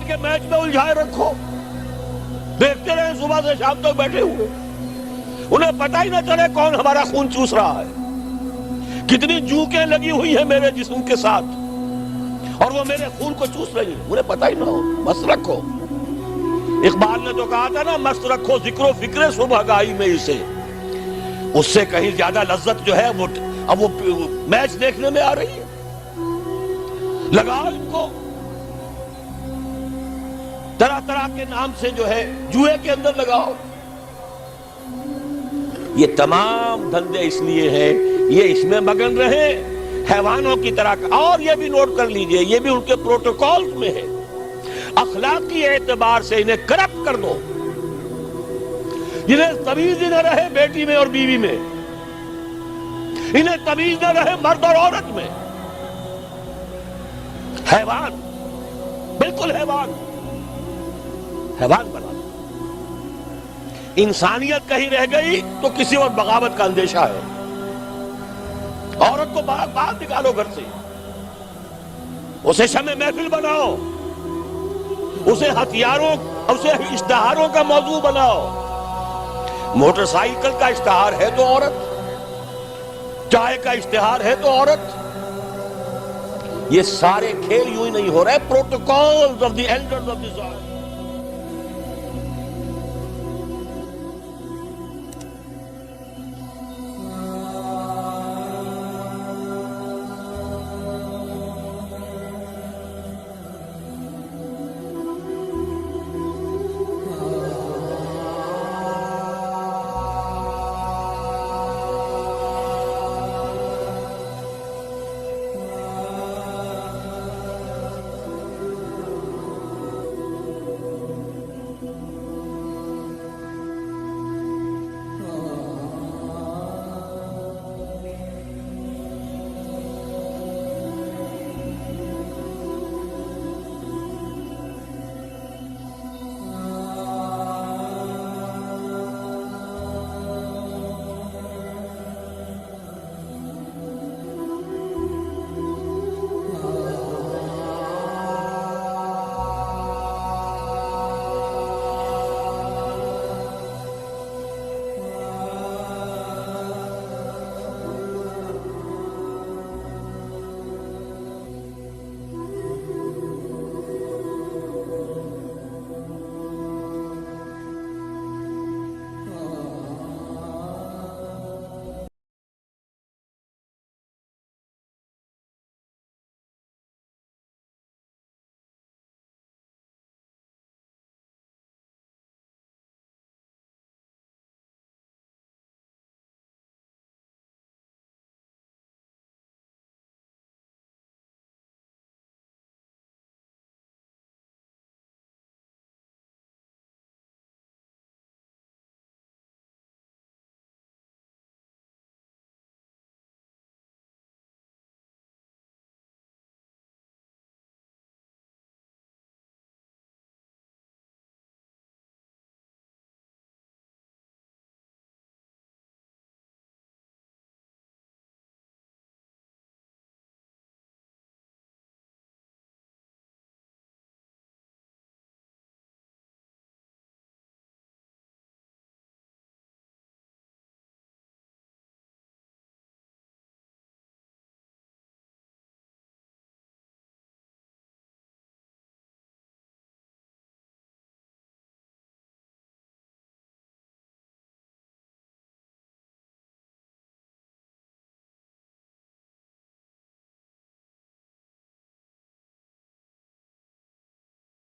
کے میچ میں الجھائے رکھو، دیکھتے رہے صبح سے شام تک بیٹھے ہوئے، انہیں پتہ ہی نہ چلے کون ہمارا خون چوس رہا ہے، کتنی جوکیں لگی ہوئی ہیں میرے جسم کے ساتھ اور وہ میرے خون کو چوس رہی ہیں، انہیں پتہ ہی نہ ہو۔ مست رکھو، اقبال نے تو کہا تھا نا، مست رکھو ذکر و فکر صبح گائی میں اسے، اس سے کہیں زیادہ لذت جو ہے وہ اب وہ میچ دیکھنے میں آ رہی ہے۔ لگاؤ ان کو، طرح طرح کے نام سے جو ہے جوئے کے اندر لگاؤ۔ یہ تمام دھندے اس لیے ہیں یہ اس میں مگن رہے حیوانوں کی طرح۔ اور یہ بھی نوٹ کر لیجئے، یہ بھی ان کے پروٹوکولز میں ہے، اخلاقی اعتبار سے انہیں کرپٹ کر دو، انہیں تمیز ہی نہ رہے بیٹی میں اور بیوی میں، انہیں تمیز نہ رہے مرد اور عورت میں، حیوان، بالکل حیوان بنا دو۔ انسانیت کہیں رہ گئی تو کسی اور بغاوت کا اندیشہ ہے۔ عورت کو باہر نکالو گھر سے، اسے شمع محفل بناؤ، اسے ہتھیاروں، اسے اشتہاروں کا موضوع بناؤ۔ موٹر سائیکل کا اشتہار ہے تو عورت، چائے کا اشتہار ہے تو عورت۔ یہ سارے کھیل یوں ہی نہیں ہو رہے، protocols of the elders of the zone.